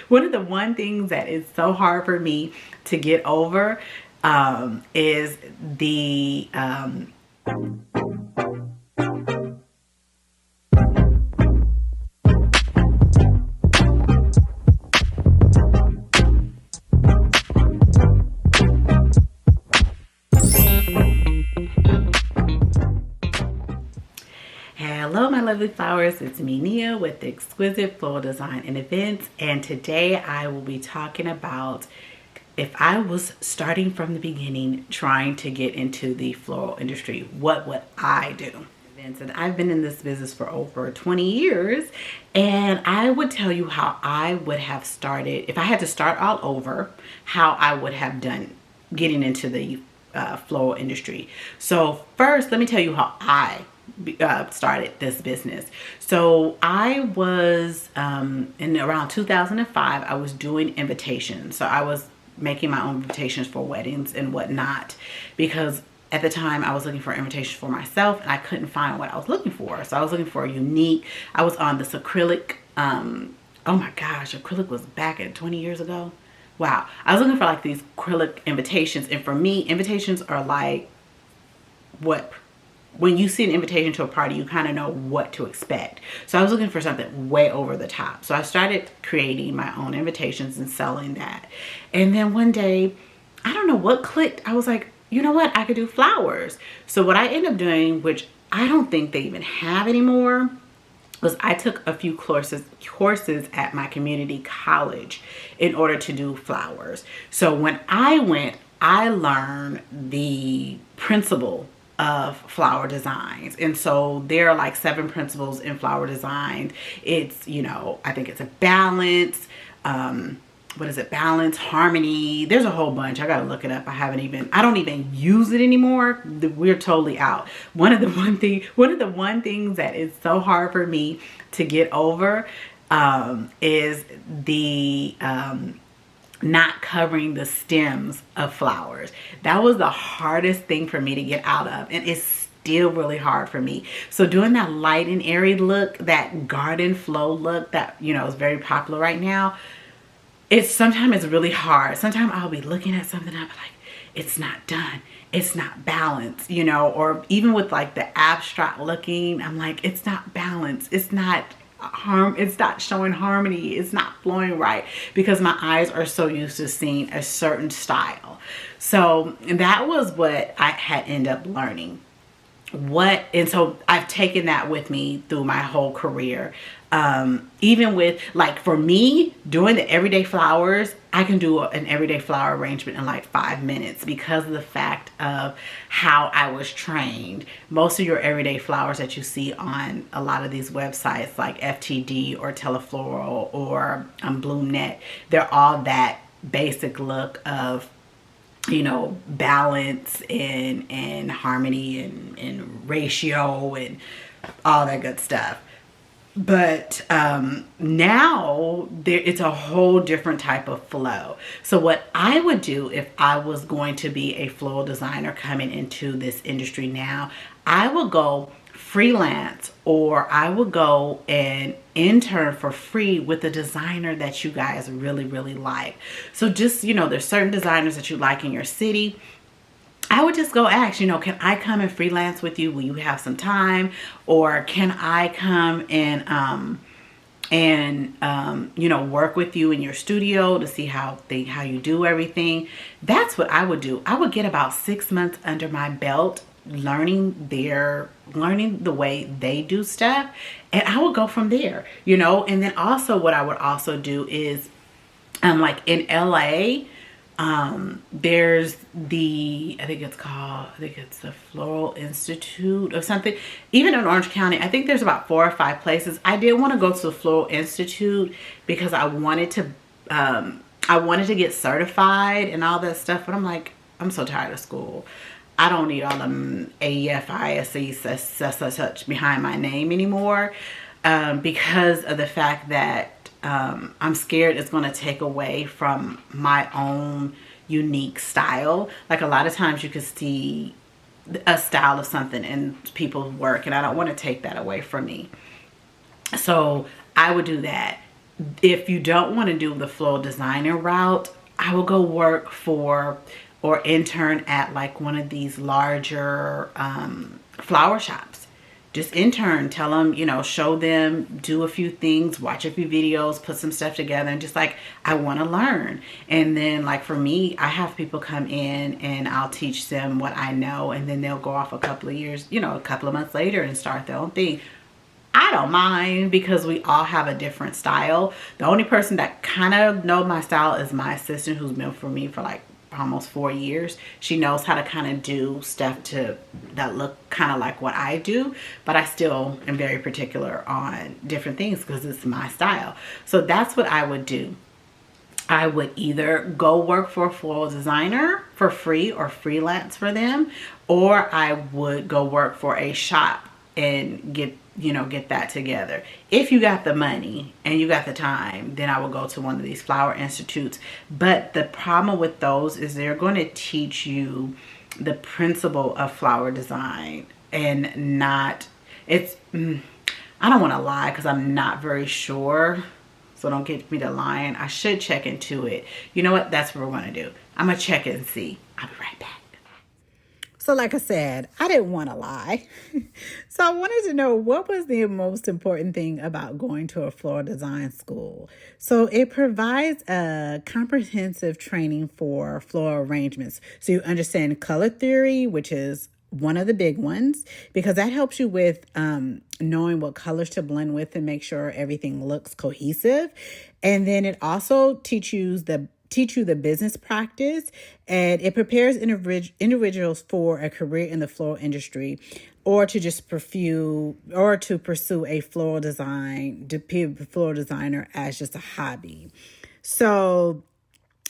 One of the one things that is so hard for me to get over is the hello my lovely flowers, it's me Nia with Exquisite Floral Design and Events, and today I will be talking about if I was starting from the beginning trying to get into the floral industry, what would I do? And I've been in this business for over 20 years, and I would tell you how I would have started if I had to start all over, how I would have done getting into the floral industry. So first, let me tell you how I started this business. So I was in around 2005, I was doing invitations. So I was making my own invitations for weddings and whatnot, because at the time I was looking for invitations for myself and I couldn't find what I was looking for. So I was looking for a unique, I was on this acrylic, oh my gosh, acrylic was back at 20 years ago. Wow. I was looking for like these acrylic invitations, and for me, invitations are like what, when you see an invitation to a party, you kind of know what to expect. So I was looking for something way over the top. So I started creating my own invitations and selling that. And then one day, I don't know what clicked. I was like, you know what? I could do flowers. So what I ended up doing, which I don't think they even have anymore, was I took a few courses at my community college in order to do flowers. So when I went, I learned the principle of flower designs. And so there are like 7 principles in flower design. It's, you know, I think it's a balance, what is it? Balance, harmony. There's a whole bunch. I gotta look it up. I don't even use it anymore. We're totally out. One of the one things that is so hard for me to get over is the not covering the stems of flowers. That was the hardest thing for me to get out of, and it's still really hard for me. So doing that light and airy look, that garden flow look that, you know, is very popular right now, sometimes it's really hard. Sometimes I'll be looking at something and I'll be like, it's not done, it's not balanced, you know, or even with like the abstract looking, I'm like, it's not balanced, it's not showing harmony, it's not flowing right, because my eyes are so used to seeing a certain style. So that was what I had ended up learning. And so I've taken that with me through my whole career. Even with, like, for me doing the everyday flowers, I can do an everyday flower arrangement in like 5 minutes because of the fact of how I was trained. Most of your everyday flowers that you see on a lot of these websites like FTD or Telefloral or BloomNet, they're all that basic look of, you know, balance and harmony and ratio and all that good stuff. But now it's a whole different type of flow. So what I would do if I was going to be a floral designer coming into this industry now, I would go freelance, or I would go and intern for free with a designer that you guys really, really like. So just, you know, there's certain designers that you like in your city. I would just go ask, you know, can I come and freelance with you? Will you have some time? Or can I come and you know, work with you in your studio to see how you do everything? That's what I would do. I would get about 6 months under my belt learning the way they do stuff, and I would go from there, you know. And then also what I would also do is like in LA, there's I think it's the Floral Institute or something. Even in Orange County, I think there's about 4 or 5 places. I did want to go to the Floral Institute because I wanted to get certified and all that stuff, but I'm like, I'm so tired of school. I don't need all them AEF, ISE, such behind my name anymore, because of the fact that I'm scared it's going to take away from my own unique style. Like a lot of times you can see a style of something in people's work, and I don't want to take that away from me. So I would do that. If you don't want to do the floral designer route, I will go work for or intern at like one of these larger flower shops. Just intern, tell them, show them, do a few things, watch a few videos, put some stuff together, and just like, I want to learn. And then like for me, I have people come in and I'll teach them what I know, and then they'll go off a couple of years, a couple of months later and start their own thing. I don't mind because we all have a different style. The only person that kind of know my style is my assistant, who's been for me for like almost 4 years. She knows how to kind of do stuff that look kind of like what I do, but I still am very particular on different things because it's my style. So that's what I would do. I would either go work for a floral designer for free or freelance for them, or I would go work for a shop and get that together. If you got the money and you got the time, then I will go to one of these flower institutes. But the problem with those is they're going to teach you the principle of flower design and not, I don't want to lie because I'm not very sure. So don't get me to lying. I should check into it. You know what? That's what we're going to do. I'm going to check it and see. I'll be right back. So like I said, I didn't want to lie. So I wanted to know, what was the most important thing about going to a floral design school? So it provides a comprehensive training for floral arrangements. So you understand color theory, which is one of the big ones, because that helps you with knowing what colors to blend with and make sure everything looks cohesive. And then it also teach you the business practice, and it prepares individuals for a career in the floral industry, or to just pursue a floral designer as just a hobby. So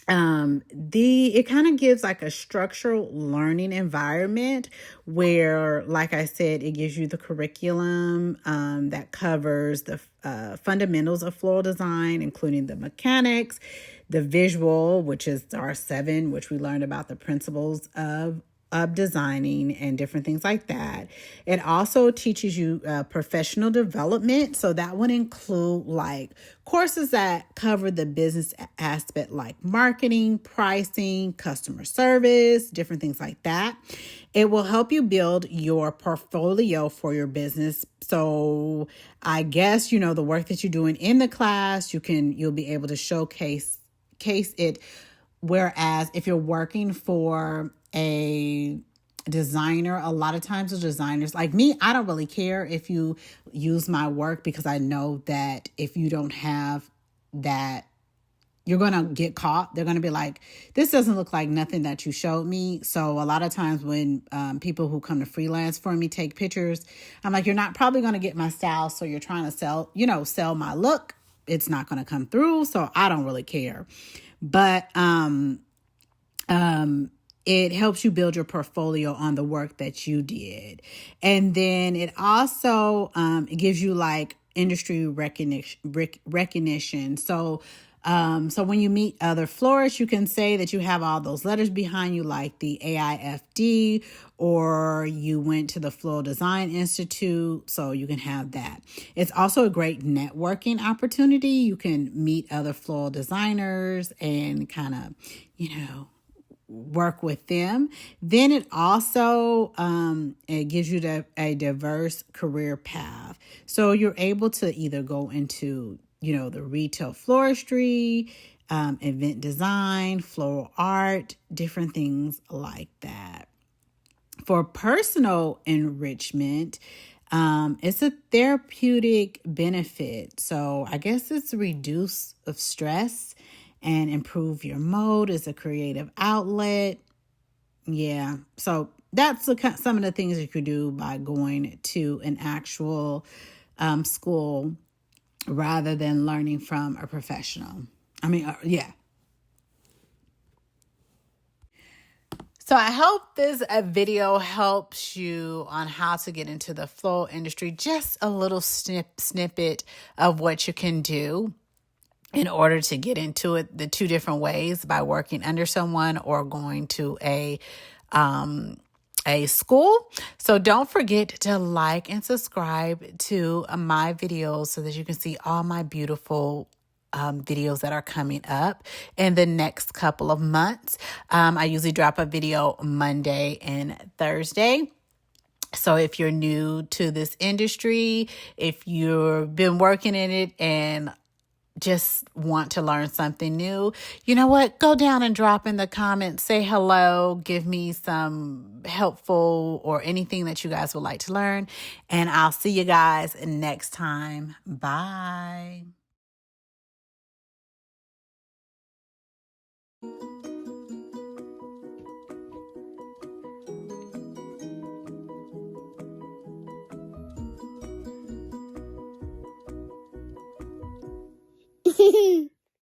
it kind of gives like a structural learning environment where, like I said, it gives you the curriculum that covers the fundamentals of floral design, including the mechanics, the visual, which is R7, which we learned about the principles of designing and different things like that. It also teaches you professional development. So that would include like courses that cover the business aspect, like marketing, pricing, customer service, different things like that. It will help you build your portfolio for your business. So I guess, the work that you're doing in the class, you'll be able to showcase it. Whereas if you're working for a designer, a lot of times the designers, like me, I don't really care if you use my work, because I know that if you don't have that, you're going to get caught. They're going to be like, this doesn't look like nothing that you showed me. So a lot of times when people who come to freelance for me take pictures, I'm like, you're not probably going to get my style. So you're trying to sell my look. It's not going to come through. So I don't really care. But it helps you build your portfolio on the work that you did. And then it also it gives you like industry recognition. So when you meet other florists, you can say that you have all those letters behind you, like the AIFD, or you went to the Floral Design Institute, so you can have that. It's also a great networking opportunity. You can meet other floral designers and kind of, work with them. Then it also it gives you a diverse career path. So you're able to either go into the retail floristry, event design, floral art, different things like that. For personal enrichment, it's a therapeutic benefit. So I guess it's reduce of stress and improve your mood. It's a creative outlet. Yeah. So that's some of the things you could do by going to an actual school rather than learning from a professional. Yeah. So I hope this video helps you on how to get into the floral industry. Just a little snippet of what you can do in order to get into it, the two different ways, by working under someone or going to a school. So don't forget to like and subscribe to my videos so that you can see all my beautiful videos that are coming up in the next couple of months. I usually drop a video Monday and Thursday. So if you're new to this industry, if you've been working in it and just want to learn something new, you know what? Go down and drop in the comments, say hello, give me some helpful or anything that you guys would like to learn. And I'll see you guys next time. Bye.